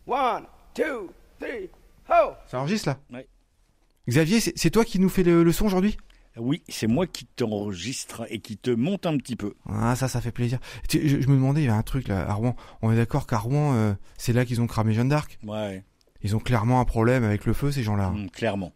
1, 2, 3, ho! Ça enregistre là? Ouais. Xavier, c'est toi qui nous fais le son aujourd'hui? Oui, c'est moi qui t'enregistre et qui te monte un petit peu. Ah, ça fait plaisir. Je me demandais, il y a un truc là, à Rouen. On est d'accord qu'à Rouen, c'est là qu'ils ont cramé Jeanne d'Arc? Ouais. Ils ont clairement un problème avec le feu, ces gens-là. Clairement.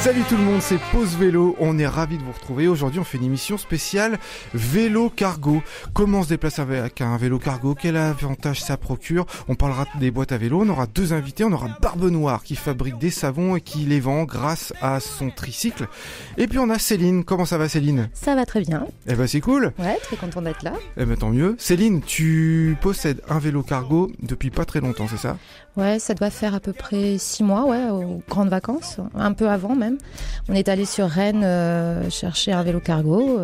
Salut tout le monde, c'est Pause Vélo, on est ravis de vous retrouver. Aujourd'hui on fait une émission spéciale vélo cargo. Comment se déplacer avec un vélo cargo, quel avantage ça procure. On parlera des boîtes à vélo, on aura deux invités, on aura Barbe Noire qui fabrique des savons et qui les vend grâce à son tricycle. Et puis on a Céline, comment ça va Céline? Ça va très bien. Eh ben c'est cool. Ouais, très content d'être là. Eh ben tant mieux. Céline, tu possèdes un vélo cargo depuis pas très longtemps, c'est ça? Ouais, ça doit faire à peu près 6 mois, ouais, aux grandes vacances, un peu avant même. On est allé sur Rennes chercher un vélo cargo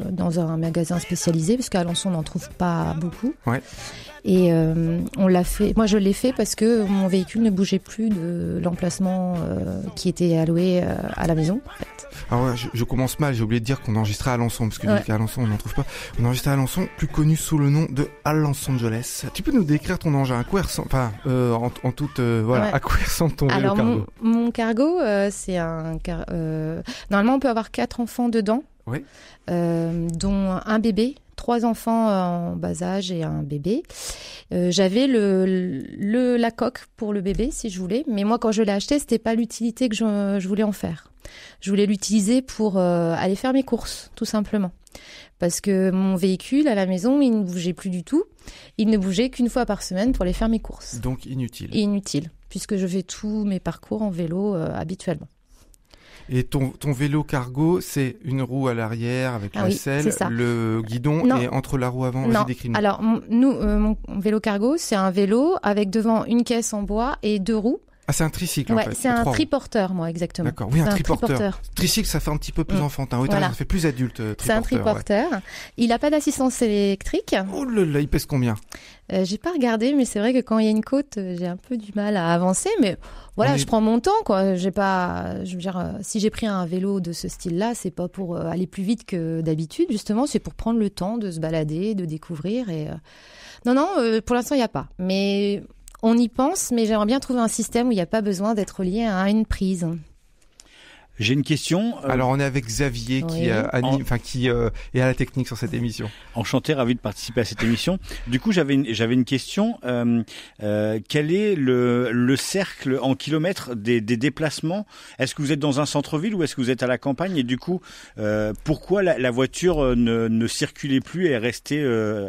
dans un magasin spécialisé, parce qu'à Alençon on n'en trouve pas beaucoup. Ouais. Et on l'a fait. Moi je l'ai fait parce que mon véhicule ne bougeait plus de l'emplacement qui était alloué à la maison. En fait. Alors ouais, je commence mal, j'ai oublié de dire qu'on enregistrait à Alençon, parce que Ouais. qu'à Alençon on n'en trouve pas. On enregistrait à Alençon, plus connu sous le nom de Los Angeles. Tu peux nous décrire ton engin, à quoi il ressemble, enfin en toute voilà, Ouais. à quoi il ressemble ton vélo Alors cargo? mon cargo, c'est un normalement on peut avoir 4 enfants dedans, Oui. Dont un bébé, 3 enfants en bas âge et un bébé. J'avais la coque pour le bébé si je voulais, mais moi quand je l'ai acheté, c'était pas l'utilité que je voulais en faire. Je voulais l'utiliser pour aller faire mes courses, tout simplement. Parce que mon véhicule à la maison, il ne bougeait plus du tout. Il ne bougeait qu'une fois par semaine pour aller faire mes courses. Donc inutile. Inutile, puisque je fais tous mes parcours en vélo habituellement. Et ton vélo cargo, c'est une roue à l'arrière avec Ah la oui, selle, c'est ça. le guidon Non. et entre la roue avant, Non, vas-y décris-nous. alors mon vélo cargo, c'est un vélo avec devant une caisse en bois et 2 roues. Ah, c'est un tricycle en Ouais, fait. c'est un 3 roues. triporteur, moi, exactement. D'accord, oui, un C'est triporteur. Tricycle, ça fait un petit peu plus enfantin. Oui, Voilà. ça fait plus adulte. C'est un triporteur. Ouais. Il n'a pas d'assistance électrique. Oh là là, il pèse combien? J'ai pas regardé, mais c'est vrai que quand il y a une côte, j'ai un peu du mal à avancer. Mais voilà, je prends mon temps, quoi. J'ai pas, je veux dire, si j'ai pris un vélo de ce style-là, c'est pas pour aller plus vite que d'habitude, justement. C'est pour prendre le temps de se balader, de découvrir. Et non, pour l'instant, il n'y a pas. Mais on y pense, mais j'aimerais bien trouver un système où il n'y a pas besoin d'être lié à une prise. J'ai une question. Alors on est avec Xavier qui Oui. qui est à la technique sur cette émission. Enchanté, ravi de participer à cette émission. Du coup, j'avais une question. Quel est le cercle en kilomètres des déplacements? Est-ce que vous êtes dans un centre-ville ou est-ce que vous êtes à la campagne? Et du coup, pourquoi la voiture ne circulait plus et est restée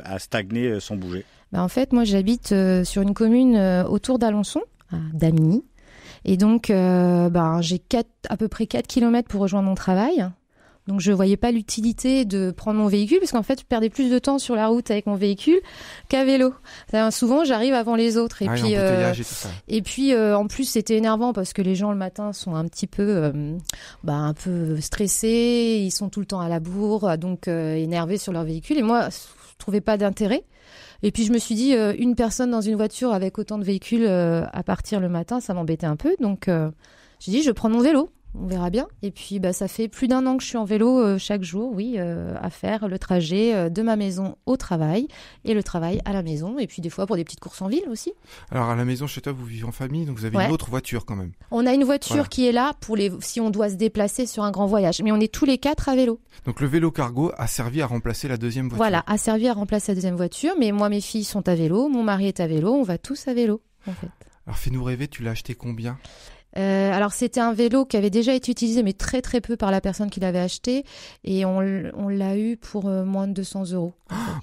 à stagner sans bouger? En fait, moi, j'habite sur une commune autour d'Alençon, à Damigny. Et donc, j'ai à peu près 4 km pour rejoindre mon travail. Donc, je ne voyais pas l'utilité de prendre mon véhicule, parce qu'en fait, je perdais plus de temps sur la route avec mon véhicule qu'à vélo. Souvent, j'arrive avant les autres. Et puis, en plus, c'était énervant parce que les gens, le matin, sont un petit peu, un peu stressés. Ils sont tout le temps à la bourre, donc énervés sur leur véhicule. Et moi, je ne trouvais pas d'intérêt. Et puis je me suis dit, une personne dans une voiture avec autant de véhicules à partir le matin, ça m'embêtait un peu. Donc j'ai dit, je prends mon vélo, on verra bien. Et puis ça fait plus d'1 an que je suis en vélo chaque jour, oui, à faire le trajet de ma maison au travail et le travail à la maison. Et puis des fois pour des petites courses en ville aussi. Alors à la maison, chez toi, vous vivez en famille, donc vous avez une autre voiture quand même. On a une voiture qui est là pour si on doit se déplacer sur un grand voyage. Mais on est tous les 4 à vélo. Donc le vélo cargo a servi à remplacer la deuxième voiture. Voilà, a servi à remplacer la deuxième voiture. Mais moi, mes filles sont à vélo, mon mari est à vélo, on va tous à vélo en fait. Alors fais-nous rêver, tu l'as acheté combien? Alors c'était un vélo qui avait déjà été utilisé, mais très très peu par la personne qui l'avait acheté, et on l'a eu pour moins de 200 €.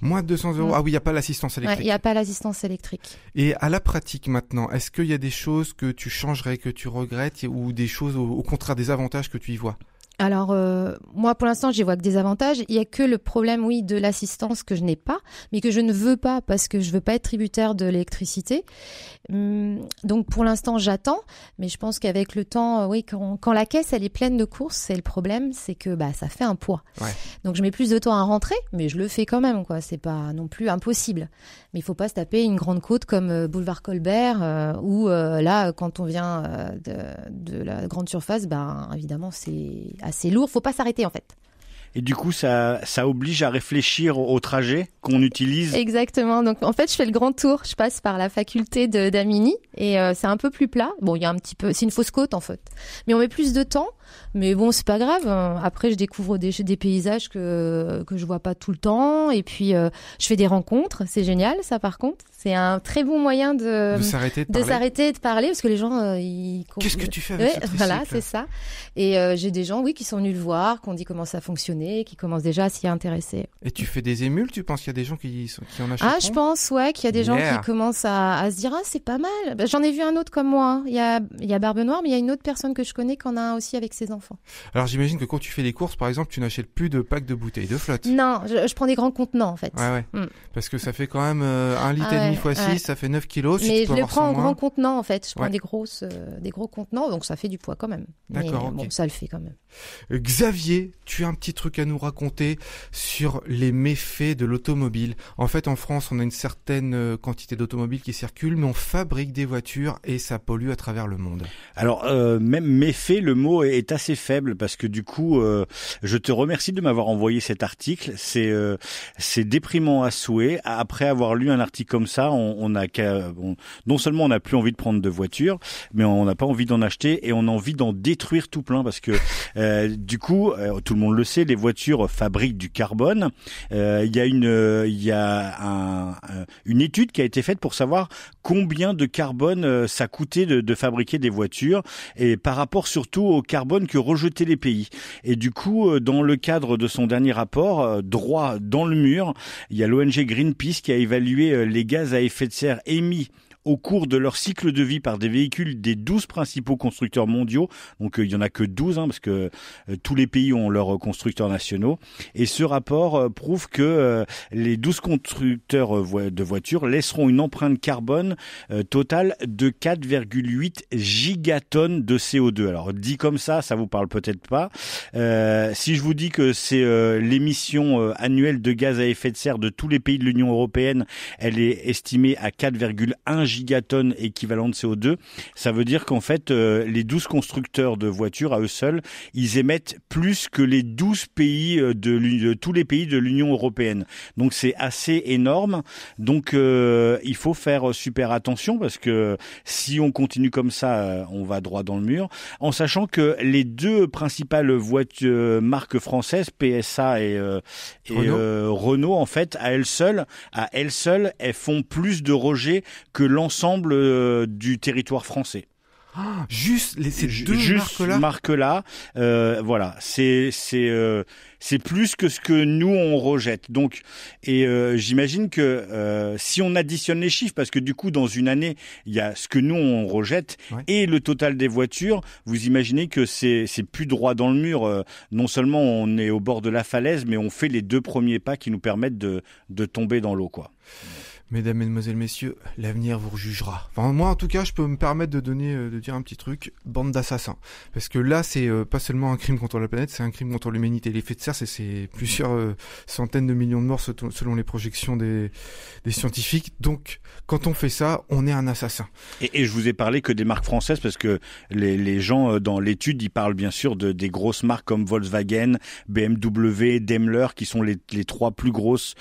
Moins de 200 €. Ah oui, il n'y a pas l'assistance électrique. Il n'y a pas l'assistance électrique. Et à la pratique maintenant, est-ce qu'il y a des choses que tu changerais, que tu regrettes, ou des choses au contraire, des avantages que tu y vois? Alors, moi, pour l'instant, j'y vois que des avantages. Il y a que le problème, oui, de l'assistance que je n'ai pas, mais que je ne veux pas parce que je veux pas être tributaire de l'électricité. Donc, pour l'instant, j'attends. Mais je pense qu'avec le temps, oui, quand la caisse, elle est pleine de courses, c'est le problème, c'est que ça fait un poids. Ouais. Donc, je mets plus de temps à rentrer, mais je le fais quand même, quoi. C'est pas non plus impossible. Mais il faut pas se taper une grande côte comme Boulevard Colbert, où là, quand on vient de la grande surface, évidemment, c'est assez lourd. Faut pas s'arrêter en fait. Et du coup, ça oblige à réfléchir au trajet qu'on utilise. Exactement. Donc, en fait, je fais le grand tour. Je passe par la faculté d'Amini et c'est un peu plus plat. Bon, il y a un petit peu, c'est une fausse côte en fait. Mais on met plus de temps. Mais bon, c'est pas grave. Après, je découvre des paysages que je vois pas tout le temps. Et puis, je fais des rencontres. C'est génial, ça, par contre. C'est un très bon moyen de s'arrêter et de parler parce que les gens, Qu'est-ce que tu fais avec ce tricycle ? Voilà, c'est ça. Et j'ai des gens, oui, qui sont venus le voir, qui ont dit comment ça fonctionnait, qui commencent déjà à s'y intéresser. Et tu fais des émules ? Tu penses qu'il y a des gens qui en achètent ? Ah, je pense, ouais, qu'il y a des gens qui commencent à se dire, ah, c'est pas mal. Ben, j'en ai vu un autre comme moi. Il y a Barbe Noire, mais il y a une autre personne que je connais qui en a un aussi avec ses enfants. Alors j'imagine que quand tu fais les courses, par exemple, tu n'achètes plus de packs de bouteilles de flotte. Non, je prends des grands contenants en fait. Ouais. Parce que ça fait quand même 1,5 litre x 6, ça fait 9 kilos. Mais je le prends en grand contenant en fait. Je prends des gros contenants, donc ça fait du poids quand même. D'accord. Mais bon, ça le fait quand même. Xavier, tu as un petit truc à nous raconter sur les méfaits de l'automobile. En fait, en France, on a une certaine quantité d'automobiles qui circulent, mais on fabrique des voitures et ça pollue à travers le monde. Alors, même méfait, le mot est assez faible parce que du coup, je te remercie de m'avoir envoyé cet article. C'est déprimant à souhait. Après avoir lu un article comme ça, non seulement on n'a plus envie de prendre de voiture, mais on n'a pas envie d'en acheter et on a envie d'en détruire tout plein parce que du coup, tout le monde le sait, les voitures fabriquent du carbone. Il y a une étude qui a été faite pour savoir combien de carbone ça coûtait de fabriquer des voitures et par rapport surtout au carbone que rejetaient les pays. Et du coup, dans le cadre de son dernier rapport, droit dans le mur, il y a l'ONG Greenpeace qui a évalué les gaz à effet de serre émis au cours de leur cycle de vie par des véhicules des 12 principaux constructeurs mondiaux. Donc il y en a que 12 parce que tous les pays ont leurs constructeurs nationaux. Et ce rapport prouve que les 12 constructeurs de voitures laisseront une empreinte carbone totale de 4,8 gigatonnes de CO2. Alors dit comme ça vous parle peut-être pas. Si je vous dis que c'est l'émission annuelle de gaz à effet de serre de tous les pays de l'Union européenne, elle est estimée à 4,1 gigatonnes équivalent de CO2, ça veut dire qu'en fait, les 12 constructeurs de voitures, à eux seuls, ils émettent plus que les 12 pays de tous les pays de l'Union européenne. Donc c'est assez énorme. Donc il faut faire super attention parce que si on continue comme ça, on va droit dans le mur. En sachant que les deux principales voitures marques françaises, PSA et Renault, en fait, à elles seules, elles font plus de rejets que l'ensemble du territoire français. Juste ces deux marques-là, voilà, c'est plus que ce que nous on rejette. Donc, et j'imagine que si on additionne les chiffres, parce que du coup dans une année il y a ce que nous on rejette et le total des voitures, vous imaginez que c'est plus droit dans le mur. Non seulement on est au bord de la falaise, mais on fait les deux premiers pas qui nous permettent de tomber dans l'eau, quoi. Mesdames, Mesdemoiselles, Messieurs, l'avenir vous jugera. Enfin, moi, en tout cas, je peux me permettre de dire un petit truc, bande d'assassins. Parce que là, c'est pas seulement un crime contre la planète, c'est un crime contre l'humanité. L'effet de serre, c'est plusieurs centaines de millions de morts selon les projections des scientifiques. Donc, quand on fait ça, on est un assassin. Et je vous ai parlé que des marques françaises, parce que les gens, dans l'étude, ils parlent bien sûr des grosses marques comme Volkswagen, BMW, Daimler, qui sont les trois plus grosses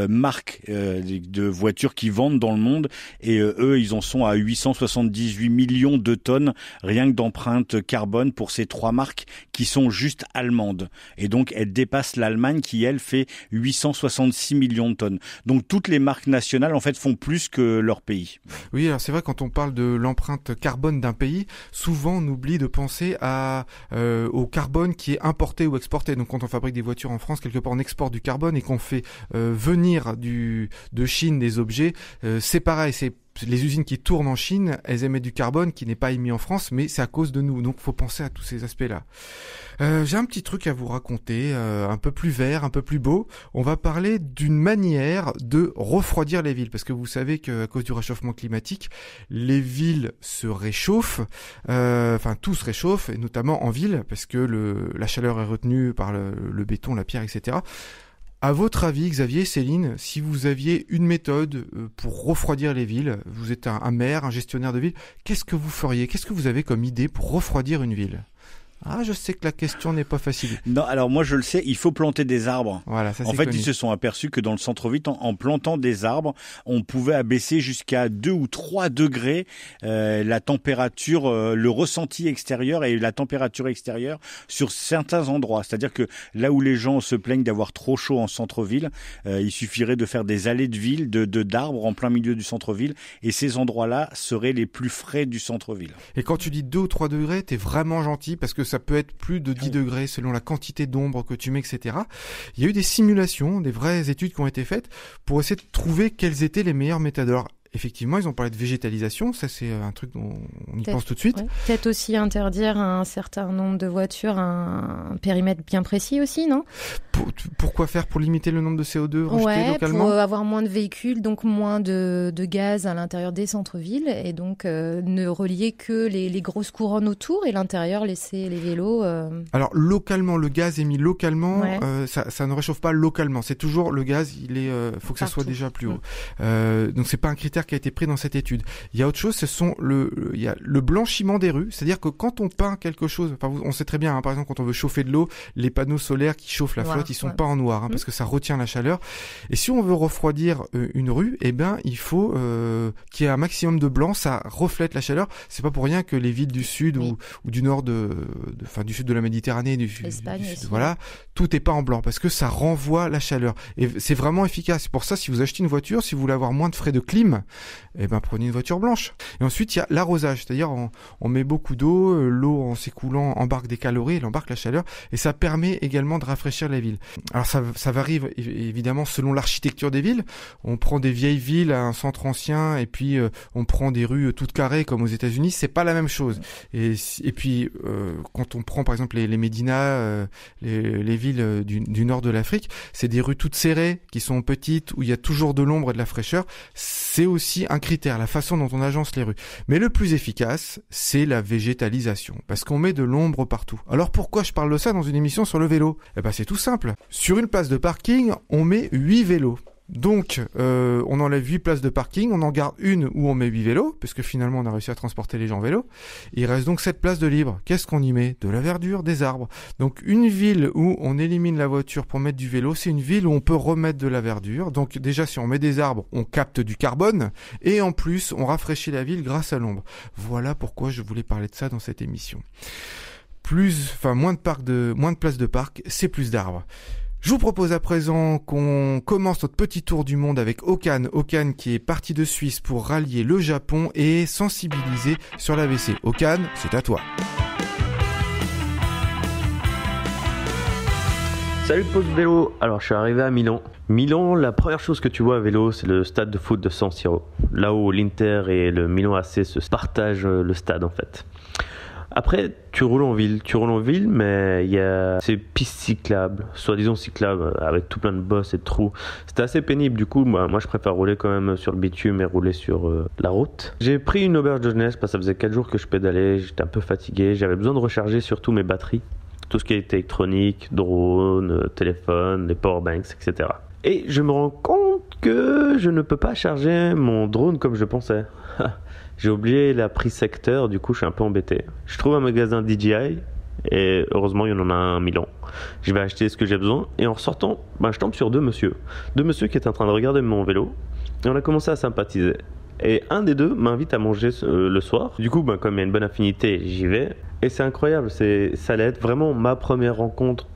marques de voitures qui vendent dans le monde, et eux ils en sont à 878 millions de tonnes rien que d'empreintes carbone pour ces trois marques qui sont juste allemandes, et donc elles dépassent l'Allemagne qui elle fait 866 millions de tonnes. Donc toutes les marques nationales en fait font plus que leur pays. Oui, alors c'est vrai, quand on parle de l'empreinte carbone d'un pays, souvent on oublie de penser au carbone qui est importé ou exporté. Donc quand on fabrique des voitures en France, quelque part on exporte du carbone, et qu'on fait venir de Chine des objets, c'est pareil, c'est les usines qui tournent en Chine, elles émettent du carbone qui n'est pas émis en France, mais c'est à cause de nous. Donc, faut penser à tous ces aspects-là. J'ai un petit truc à vous raconter, un peu plus vert, un peu plus beau. On va parler d'une manière de refroidir les villes, parce que vous savez qu'à cause du réchauffement climatique, les villes se réchauffent. Enfin, tout se réchauffe, et notamment en ville, parce que la chaleur est retenue par le béton, la pierre, etc. À votre avis, Xavier, Céline, si vous aviez une méthode pour refroidir les villes, vous êtes un maire, un gestionnaire de ville, qu'est-ce que vous feriez ? Qu'est-ce que vous avez comme idée pour refroidir une ville ? Ah, je sais que la question n'est pas facile. Non, alors moi je le sais, il faut planter des arbres. Voilà, ça c'est En fait, connu. ils se sont aperçus que dans le centre-ville, en plantant des arbres, on pouvait abaisser jusqu'à 2 ou 3 degrés la température, le ressenti extérieur et la température extérieure sur certains endroits. C'est-à-dire que là où les gens se plaignent d'avoir trop chaud en centre-ville, il suffirait de faire des allées de ville, d'arbres en plein milieu du centre-ville, et ces endroits-là seraient les plus frais du centre-ville. Et quand tu dis 2 ou 3 degrés, t'es vraiment gentil parce que ça peut être plus de 10 degrés selon la quantité d'ombre que tu mets, etc. Il y a eu des simulations, des vraies études qui ont été faites pour essayer de trouver quelles étaient les meilleures méthodes. Alors, effectivement, ils ont parlé de végétalisation, ça c'est un truc dont on y pense tout de suite. Ouais. Peut-être aussi interdire à un certain nombre de voitures un périmètre bien précis aussi, non ? Pourquoi faire ? Pour limiter le nombre de CO2 rejeté localement ? Pour avoir moins de véhicules, donc moins de gaz à l'intérieur des centres-villes, et donc ne relier que les grosses couronnes autour et l'intérieur laisser les vélos. Alors localement, le gaz est mis localement, Ouais. ça ne réchauffe pas localement. C'est toujours le gaz, il est, faut que ça soit déjà plus haut. Donc c'est pas un critère qui a été pris dans cette étude. Il y a autre chose, ce sont il y a le blanchiment des rues, c'est-à-dire que quand on peint quelque chose, enfin on sait très bien, hein, par exemple quand on veut chauffer de l'eau, les panneaux solaires qui chauffent la flotte, ils sont pas en noir, hein, parce que ça retient la chaleur. Et si on veut refroidir une rue, eh ben il faut qu'il y ait un maximum de blanc, ça reflète la chaleur. C'est pas pour rien que les villes du sud ou du nord du sud de la Méditerranée, du sud, voilà, tout est pas en blanc parce que ça renvoie la chaleur. Et c'est vraiment efficace. C'est pour ça, si vous achetez une voiture, si vous voulez avoir moins de frais de clim, eh ben prenez une voiture blanche. Et ensuite il y a l'arrosage, c'est-à-dire on met beaucoup d'eau, l'eau en s'écoulant embarque des calories, elle embarque la chaleur et ça permet également de rafraîchir la ville. Alors ça varie évidemment selon l'architecture des villes. On prend des vieilles villes à un centre ancien et puis on prend des rues toutes carrées comme aux États-Unis, c'est pas la même chose. Et puis quand on prend par exemple les médinas, les villes du nord de l'Afrique, c'est des rues toutes serrées qui sont petites où il y a toujours de l'ombre et de la fraîcheur. C'est aussi un critère, la façon dont on agence les rues. Mais le plus efficace, c'est la végétalisation, parce qu'on met de l'ombre partout. Alors pourquoi je parle de ça dans une émission sur le vélo ? Eh ben c'est tout simple. Sur une place de parking, on met 8 vélos. Donc, on enlève 8 places de parking, on en garde une où on met 8 vélos, puisque finalement on a réussi à transporter les gens en vélo. Il reste donc 7 places de libre. Qu'est-ce qu'on y met ? De la verdure, des arbres. Donc une ville où on élimine la voiture pour mettre du vélo, c'est une ville où on peut remettre de la verdure. Donc déjà, si on met des arbres, on capte du carbone, et en plus, on rafraîchit la ville grâce à l'ombre. Voilà pourquoi je voulais parler de ça dans cette émission. Moins de places de parc, c'est plus d'arbres. Je vous propose à présent qu'on commence notre petit tour du monde avec Okan. Okan qui est parti de Suisse pour rallier le Japon et sensibiliser sur l'AVC. Okan, c'est à toi. Salut Pause Vélo, alors je suis arrivé à Milan. Milan, la première chose que tu vois à vélo, c'est le stade de foot de San Siro. Là où l'Inter et le Milan AC se partagent le stade en fait. Après, tu roules en ville, mais il y a ces pistes cyclables, soi-disant cyclables, avec tout plein de bosses et de trous. C'était assez pénible, du coup, moi je préfère rouler quand même sur le bitume et rouler sur la route. J'ai pris une auberge de jeunesse parce que ça faisait 4 jours que je pédalais, j'étais un peu fatigué, j'avais besoin de recharger surtout mes batteries, tout ce qui est électronique, drone, téléphone, les powerbanks, etc. Et je me rends compte que je ne peux pas charger mon drone comme je pensais. J'ai oublié la prise secteur, du coup je suis un peu embêté. Je trouve un magasin DJI et heureusement il y en a un à Milan. Je vais acheter ce que j'ai besoin et en ressortant, je tombe sur deux monsieur qui étaient en train de regarder mon vélo et on a commencé à sympathiser. Et un des deux m'invite à manger le soir. Du coup, comme il y a une bonne affinité, j'y vais. Et c'est incroyable, ça allait être vraiment ma première rencontre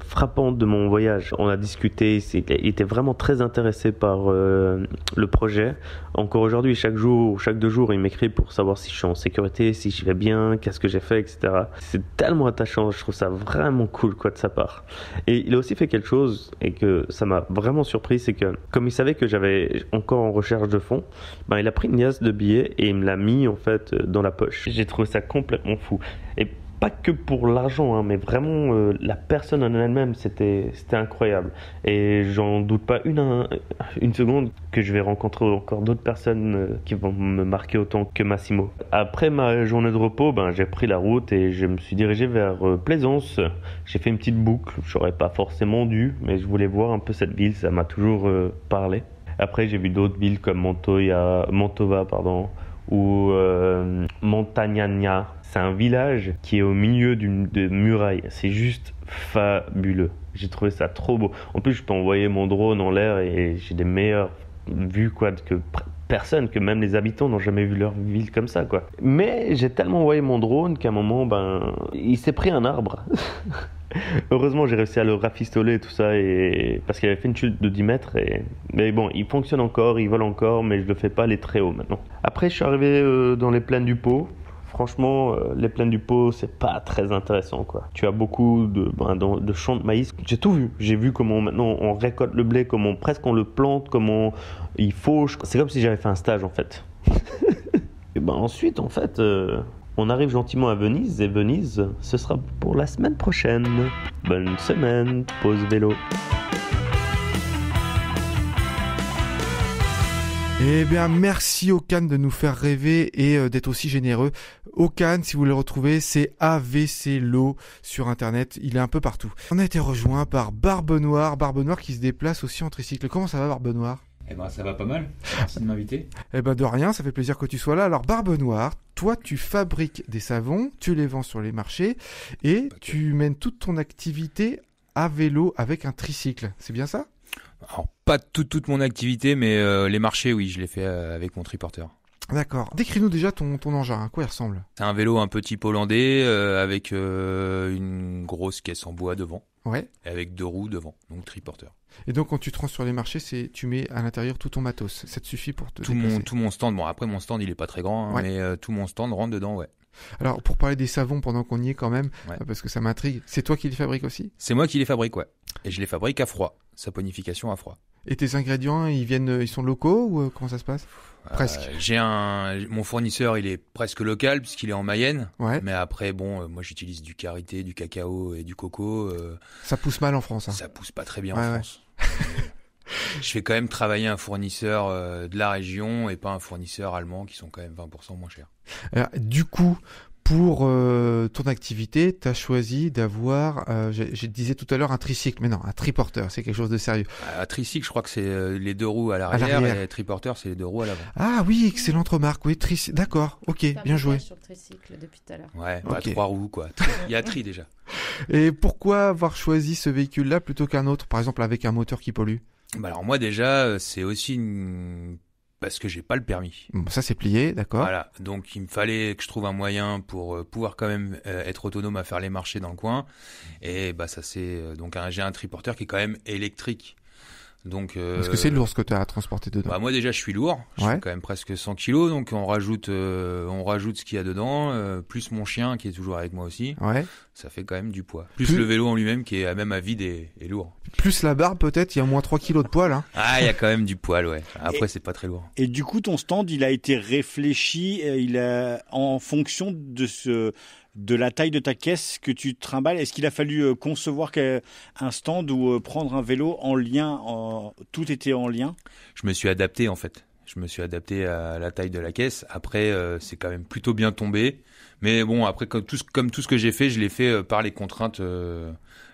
frappante de mon voyage. On a discuté, il était vraiment très intéressé par le projet. Encore aujourd'hui, chaque 2 jours, il m'écrit pour savoir si je suis en sécurité, si je vais bien, qu'est-ce que j'ai fait, etc. C'est tellement attachant, je trouve ça vraiment cool de sa part. Et il a aussi fait quelque chose et que ça m'a vraiment surpris, c'est que comme il savait que j'avais encore en recherche de fonds, il a pris une liasse de billets et il me l'a mis en fait dans la poche. J'ai trouvé ça complètement fou. Et pas que pour l'argent, mais vraiment la personne en elle-même, c'était incroyable. Et j'en doute pas une seconde que je vais rencontrer encore d'autres personnes qui vont me marquer autant que Massimo. Après ma journée de repos, j'ai pris la route et je me suis dirigé vers Plaisance. J'ai fait une petite boucle, j'aurais pas forcément dû, mais je voulais voir un peu cette ville, ça m'a toujours parlé. Après j'ai vu d'autres villes comme Mantova ou Montagnana. C'est un village qui est au milieu de murailles. C'est juste fabuleux. J'ai trouvé ça trop beau. En plus, je peux envoyer mon drone en l'air et j'ai des meilleures vues que personne, que même les habitants n'ont jamais vu leur ville comme ça, quoi. Mais j'ai tellement envoyé mon drone qu'à un moment, il s'est pris un arbre. Heureusement, j'ai réussi à le rafistoler, tout ça, parce qu'il avait fait une chute de 10 mètres. Mais bon, il fonctionne encore, il vole encore, mais je le fais pas aller très haut maintenant. Après, je suis arrivé dans les plaines du Pô. Franchement, les plaines du Pô, c'est pas très intéressant, quoi. Tu as beaucoup de champs de maïs. J'ai tout vu. J'ai vu comment maintenant on récolte le blé, comment presque on le plante, comment il fauche. C'est comme si j'avais fait un stage, en fait. Et ensuite, en fait, on arrive gentiment à Venise. Et Venise, ce sera pour la semaine prochaine. Bonne semaine, pause vélo. Eh bien, merci Okan de nous faire rêver et d'être aussi généreux. Okan, si vous le retrouvez, c'est AVCLO sur Internet. Il est un peu partout. On a été rejoint par Barbe Noire qui se déplace aussi en tricycle. Comment ça va, Barbe Noire ? Ça va pas mal. Merci de m'inviter. De rien, ça fait plaisir que tu sois là. Alors, Barbe Noire, toi, tu fabriques des savons, tu les vends sur les marchés et tu mènes toute ton activité à vélo avec un tricycle. C'est bien ça ? Alors, pas toute mon activité, mais les marchés, oui, je les fais avec mon triporteur. D'accord. Décris-nous déjà ton engin, à quoi il ressemble ? C'est un vélo un peu type hollandais, avec une grosse caisse en bois devant. Ouais. Et avec 2 roues devant, donc triporteur. Et donc quand tu te rends sur les marchés, tu mets à l'intérieur tout ton matos. Ça te suffit pour te déplacer. Tout mon stand. Bon, après mon stand il est pas très grand, ouais. Mais tout mon stand rentre dedans, ouais. Alors pour parler des savons pendant qu'on y est quand même, ouais. Parce que ça m'intrigue, c'est toi qui les fabriques aussi ? C'est moi qui les fabrique, ouais. Et je les fabrique à froid, saponification à froid. Et tes ingrédients, ils sont locaux ou comment ça se passe ? Presque. Mon fournisseur, il est presque local puisqu'il est en Mayenne. Ouais. Mais après, moi j'utilise du karité, du cacao et du coco. Ça pousse mal en France. Hein. Ça pousse pas très bien en France. Je fais quand même travailler un fournisseur de la région et pas un fournisseur allemand qui sont quand même 20% moins chers. Alors, du coup, pour ton activité, tu as choisi d'avoir, je disais tout à l'heure, un tricycle, mais non, un triporteur, c'est quelque chose de sérieux. Un tricycle, je crois que c'est les 2 roues à l'arrière et triporteur, c'est les 2 roues à l'avant. Ah oui, excellente remarque, oui, d'accord, ok, bien joué. Sur le tricycle depuis tout à l'heure. Ouais, okay. 3 roues, quoi. Il y a tri déjà. Et pourquoi avoir choisi ce véhicule-là plutôt qu'un autre, par exemple avec un moteur qui pollue ? Alors moi déjà, c'est aussi parce que j'ai pas le permis. Bon, ça c'est plié, d'accord. Voilà, donc il me fallait que je trouve un moyen pour pouvoir quand même être autonome à faire les marchés dans le coin. Et ça c'est donc j'ai un triporteur qui est quand même électrique. Donc parce que c'est lourd ce que tu as à transporter dedans. Moi déjà je suis lourd, je fais quand même presque 100 kilos, donc on rajoute ce qu'il y a dedans, plus mon chien qui est toujours avec moi aussi. Ouais. Ça fait quand même du poids. Plus le vélo en lui-même qui est même à vide et lourd. Plus la barbe peut-être, il y a au moins 3 kilos de poil. Hein. Ah, il y a quand même du poil, ouais. Après c'est pas très lourd. Et du coup ton stand il a été réfléchi, en fonction de la taille de ta caisse que tu trimbales. Est-ce qu'il a fallu concevoir un stand ou prendre un vélo en lien, tout était en lien ? Je me suis adapté en fait. Je me suis adapté à la taille de la caisse. Après, c'est quand même plutôt bien tombé. Mais bon, après, comme tout ce que j'ai fait, je l'ai fait par les contraintes.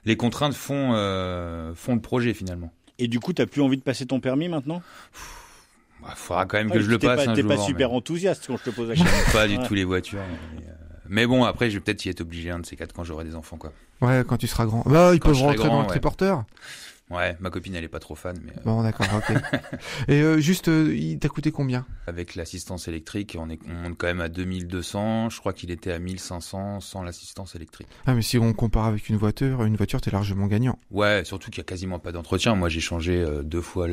Les contraintes font le projet finalement. Et du coup, t'as plus envie de passer ton permis maintenant ? Faudra quand même que je le passe un jour. T'es pas super enthousiaste quand je te pose la question. J'aime pas du tout les voitures. Mais bon, après, je vais peut-être y être obligé un de ces 4 quand j'aurai des enfants, quoi. Ouais, quand tu seras grand. Ils peuvent rentrer dans le triporteur. Ouais, ma copine, elle est pas trop fan, mais. Bon, d'accord, ok. Et il t'a coûté combien ? Avec l'assistance électrique, on monte quand même à 2200. Je crois qu'il était à 1500 sans l'assistance électrique. Ah, mais si on compare avec une voiture, t'es largement gagnant. Ouais, surtout qu'il y a quasiment pas d'entretien. Moi, j'ai changé 2 fois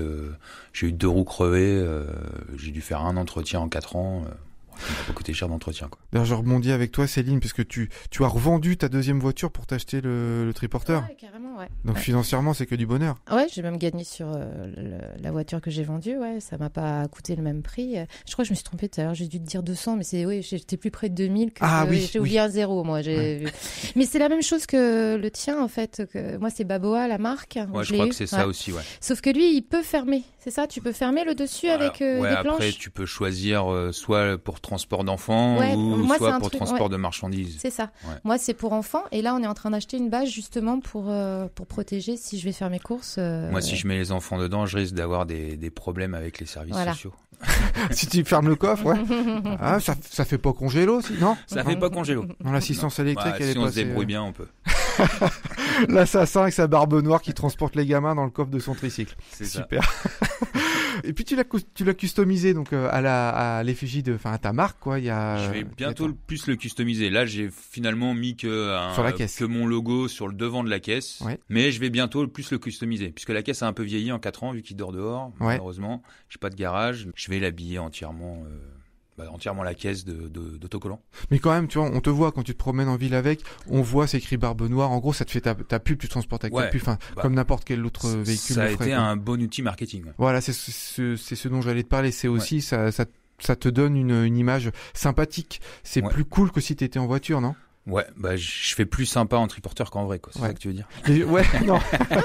j'ai eu 2 roues crevées. J'ai dû faire un entretien en 4 ans. Ça m'a pas coûté cher d'entretien, quoi. D'ailleurs, je rebondis avec toi, Céline, parce que tu as revendu ta deuxième voiture pour t'acheter le triporteur. Ouais, carrément, ouais. Donc financièrement, c'est que du bonheur. Ouais, j'ai même gagné sur la voiture que j'ai vendue. Ouais, ça m'a pas coûté le même prix. Je crois que je me suis trompée tout à l'heure. J'ai dû te dire 200, mais j'étais plus près de 2000 que j'ai oublié un zéro, moi. Mais c'est la même chose que le tien, en fait. Moi, c'est Baboa, la marque. Ouais, je crois que c'est ça aussi, ouais. Sauf que lui, il peut fermer. C'est ça, tu peux fermer le dessus avec des planches. Après, tu peux choisir soit pour transport d'enfants ou soit pour transport de marchandises. C'est ça. Ouais. Moi, c'est pour enfants. Et là, on est en train d'acheter une bâche justement pour protéger si je vais faire mes courses. Moi, si je mets les enfants dedans, je risque d'avoir des problèmes avec les services sociaux. Si tu fermes le coffre, ouais. Ah, ça fait pas congélo, non? Ça fait pas congélo. Non, l'assistance électrique, elle est si on pas. se débrouille bien, on peut. L'assassin avec sa barbe noire qui transporte les gamins dans le coffre de son tricycle. C'est ça. Super. Et puis tu l'as customisé donc à l'effigie à ta marque, quoi. Je vais bientôt plus le customiser. Là, j'ai finalement mis sur la caisse. Que mon logo sur le devant de la caisse. Ouais. Mais je vais bientôt plus le customiser puisque la caisse a un peu vieilli en 4 ans vu qu'il dort dehors. Ouais. Malheureusement, j'ai pas de garage. Je vais l'habiller entièrement la caisse d'autocollant. Mais quand même, tu vois, on te voit quand tu te promènes en ville avec, on voit c'est écrit barbe noire. En gros, ça te fait ta pub, tu transportes avec ta pub, comme n'importe quel autre véhicule. Ça a été un bon outil marketing. Ouais. Voilà, c'est ce dont j'allais te parler. C'est aussi ça te donne une image sympathique. C'est plus cool que si t'étais en voiture, non? Ouais, je fais plus sympa en triporteur qu'en vrai, quoi. C'est ça que tu veux dire? Non.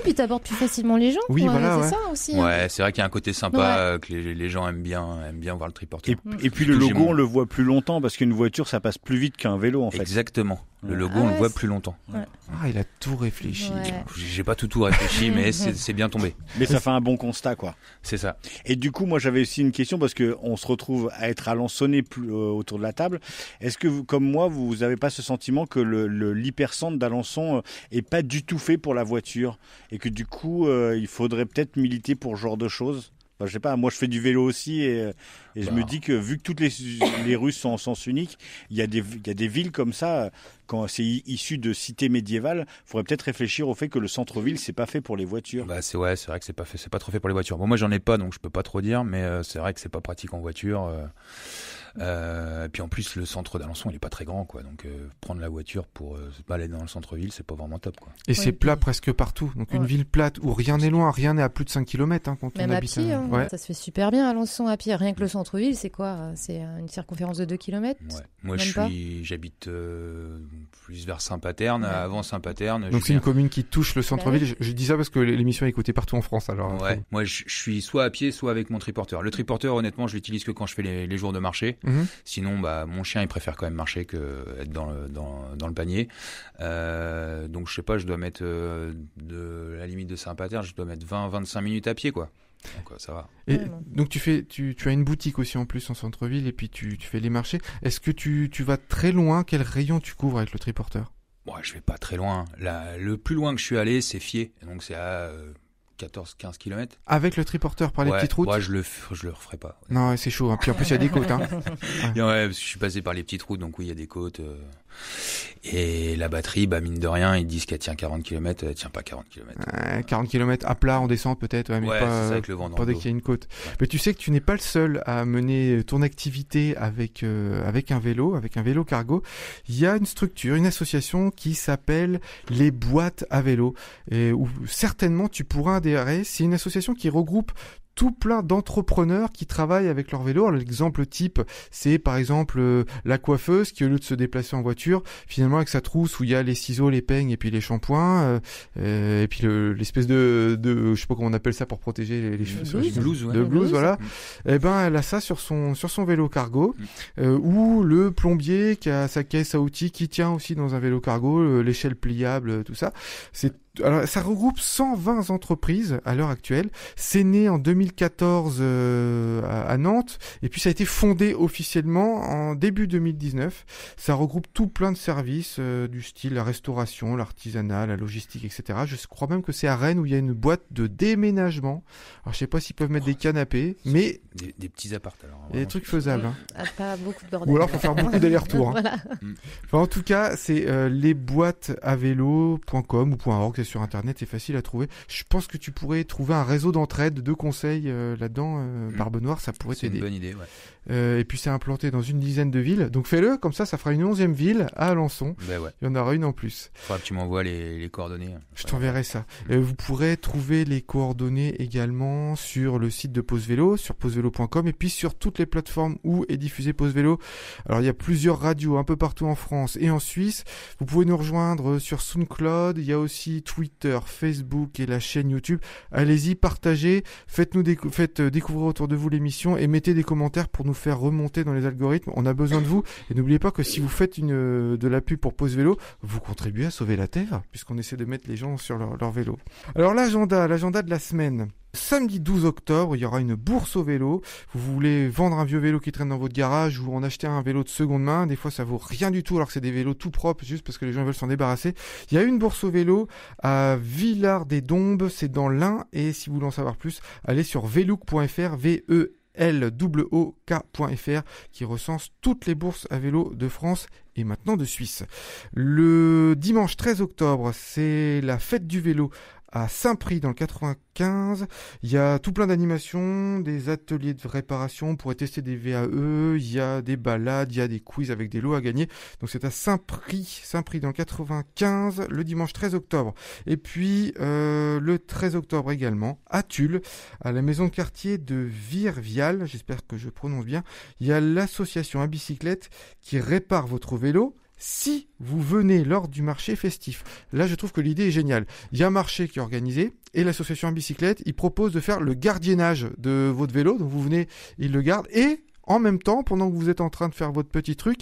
Puis t'abordes plus facilement les gens. Oui, voilà. C'est ça aussi. Ouais, c'est vrai qu'il y a un côté sympa que les gens aiment bien voir le triporteur. Et puis le logo, on le voit plus longtemps parce qu'une voiture, ça passe plus vite qu'un vélo, en fait. Exactement. Le logo, on le voit plus longtemps. Ouais. Ah, il a tout réfléchi. Ouais. J'ai pas tout réfléchi, mais c'est bien tombé. Mais ça fait un bon constat, quoi. C'est ça. Et du coup, moi, j'avais aussi une question parce que on se retrouve à être alençonné autour de la table. Est-ce que vous, comme moi, vous avez pas ce sentiment que l'hypercentre d'Alençon est pas du tout fait pour la voiture et que du coup, il faudrait peut-être militer pour ce genre de choses? Je sais pas, moi je fais du vélo aussi et je me dis que vu que toutes les rues sont en sens unique, il y a des villes comme ça, quand c'est issu de cités médiévales, il faudrait peut-être réfléchir au fait que le centre-ville c'est pas fait pour les voitures. C'est vrai que c'est pas trop fait pour les voitures. Bon, moi j'en ai pas donc je peux pas trop dire, mais c'est vrai que c'est pas pratique en voiture. Et puis en plus le centre d'Alençon il est pas très grand, quoi, donc prendre la voiture pour se balader dans le centre-ville c'est pas vraiment top, quoi. Et c'est plat presque partout, donc une ville plate où rien n'est loin, rien n'est à plus de 5 km quand même on à habite. Pied, ça se fait super bien Alençon à pied, rien que le centre-ville c'est quoi? C'est une circonférence de 2 km. Moi j'habite plus vers Saint-Paterne, avant Saint-Paterne. Donc c'est une commune qui touche le centre-ville. Je dis ça parce que l'émission est écoutée partout en France, alors. Moi je suis soit à pied soit avec mon triporteur. Le triporteur honnêtement je l'utilise que quand je fais les jours de marché. Sinon, mon chien, il préfère quand même marcher que être dans le panier. Donc, je sais pas, je dois mettre de la limite de Saint-Paterne, je dois mettre 20-25 minutes à pied, quoi. Donc, ça va. Et donc, tu as une boutique aussi en plus en centre-ville et puis tu fais les marchés. Est-ce que tu vas très loin? Quel rayon tu couvres avec le triporteur? Je vais pas très loin. Le plus loin que je suis allé, c'est Fier. Donc, c'est à 14-15 km. Avec le triporteur par les petites routes? Ouais, je le referai pas. Non, c'est chaud. Puis en plus, il y a des côtes. Parce que je suis passé par les petites routes, donc oui, il y a des côtes. Et la batterie, mine de rien, ils disent qu'elle tient 40 km, elle tient pas 40 km. 40 km à plat, en descente peut-être, mais c'est ça, avec le vent dans pas le dès qu'il y a une côte. Ouais. Mais tu sais que tu n'es pas le seul à mener ton activité avec un vélo cargo. Il y a une structure, une association qui s'appelle les boîtes à vélo, où certainement tu pourras adhérer. C'est une association qui regroupe tout plein d'entrepreneurs qui travaillent avec leur vélo. Alors, l'exemple type, c'est par exemple la coiffeuse qui, au lieu de se déplacer en voiture, finalement avec sa trousse où il y a les ciseaux, les peignes et puis les shampoings, et puis l'espèce de je sais pas comment on appelle ça pour protéger les cheveux, blouse, voilà. Et elle a ça sur son vélo cargo, ou le plombier qui a sa caisse à outils qui tient aussi dans un vélo cargo, l'échelle pliable, tout ça. Alors, ça regroupe 120 entreprises à l'heure actuelle. C'est né en 2014 à Nantes, et puis ça a été fondé officiellement en début 2019. Ça regroupe tout plein de services du style la restauration, l'artisanat, la logistique, etc. Je crois même que c'est à Rennes où il y a une boîte de déménagement. Alors je sais pas s'ils peuvent mettre des canapés, mais des petits apparts alors. Des trucs faisables. Pas beaucoup de bordel. Ou alors faut faire beaucoup d'allers-retours. Voilà. Enfin, en tout cas, c'est lesboîtesavelo.com ou .org. Sur internet, c'est facile à trouver. Je pense que tu pourrais trouver un réseau d'entraide, de conseils là-dedans. Barbe Noire, ça pourrait t'aider. C'est une bonne idée, et puis c'est implanté dans une dizaine de villes. Donc fais-le, comme ça fera une 11e ville à Alençon. Il y en aura une en plus. Faudra que tu m'envoies les coordonnées. Je t'enverrai ça. Vous pourrez trouver les coordonnées également sur le site de Pause Vélo, sur pausevélo.com, et puis sur toutes les plateformes où est diffusé Pause Vélo. Alors il y a plusieurs radios un peu partout en France et en Suisse. Vous pouvez nous rejoindre sur SoundCloud. Il y a aussi Twitter, Facebook et la chaîne YouTube. Allez-y, partagez, faites découvrir autour de vous l'émission et mettez des commentaires pour nous faire remonter dans les algorithmes. On a besoin de vous. Et n'oubliez pas que si vous faites de la pub pour Pause Vélo, vous contribuez à sauver la Terre, puisqu'on essaie de mettre les gens sur leur vélo. Alors l'agenda de la semaine. Samedi 12 octobre, il y aura une bourse au vélo. Vous voulez vendre un vieux vélo qui traîne dans votre garage ou en acheter un vélo de seconde main. Des fois, ça vaut rien du tout alors que c'est des vélos tout propres juste parce que les gens veulent s'en débarrasser. Il y a une bourse au vélo à Villard-des-Dombes, c'est dans l'Ain. Et si vous voulez en savoir plus, allez sur velook.fr, VELOOK.fr, qui recense toutes les bourses à vélo de France et maintenant de Suisse. Le dimanche 13 octobre, c'est la fête du vélo à Saint-Prix dans le 95. Il y a tout plein d'animations, des ateliers de réparation, on pourrait tester des VAE, il y a des balades, il y a des quiz avec des lots à gagner. Donc c'est à Saint-Prix dans le 95, le dimanche 13 octobre. Et puis le 13 octobre également, à Tulle, à la maison de quartier de Virvial, j'espère que je prononce bien, il y a l'association à bicyclette qui répare votre vélo si vous venez lors du marché festif. Là, je trouve que l'idée est géniale. Il y a un marché qui est organisé et l'association à bicyclette, il propose de faire le gardiennage de votre vélo. Donc vous venez, il le garde et en même temps, pendant que vous êtes en train de faire votre petit truc,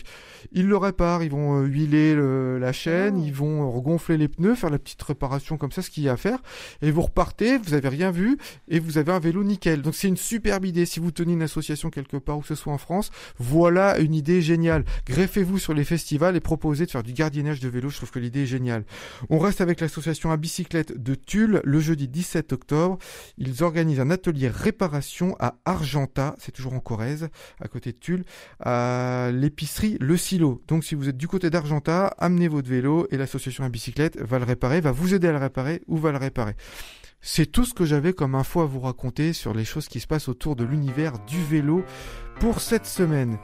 ils le réparent, ils vont huiler la chaîne, ils vont regonfler les pneus, faire la petite réparation comme ça, ce qu'il y a à faire, et vous repartez, vous avez rien vu, et vous avez un vélo nickel. Donc c'est une superbe idée, si vous tenez une association quelque part, où que ce soit en France, voilà une idée géniale. Greffez-vous sur les festivals et proposez de faire du gardiennage de vélo, je trouve que l'idée est géniale. On reste avec l'association à bicyclette de Tulle, le jeudi 17 octobre, ils organisent un atelier réparation à Argentat, c'est toujours en Corrèze, à côté de Tulle, à l'épicerie Le Silo. Donc si vous êtes du côté d'Argentat, amenez votre vélo et l'association à bicyclette va le réparer, va vous aider à le réparer ou va le réparer. C'est tout ce que j'avais comme info à vous raconter sur les choses qui se passent autour de l'univers du vélo pour cette semaine.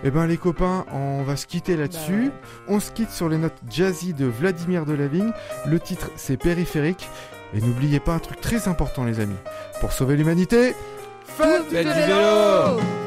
Eh ben les copains, on va se quitter là-dessus. On se quitte sur les notes jazzy de Vladimir Delavigne. Le titre c'est Périphérique. Et n'oubliez pas un truc très important les amis. Pour sauver l'humanité, faites du vélo!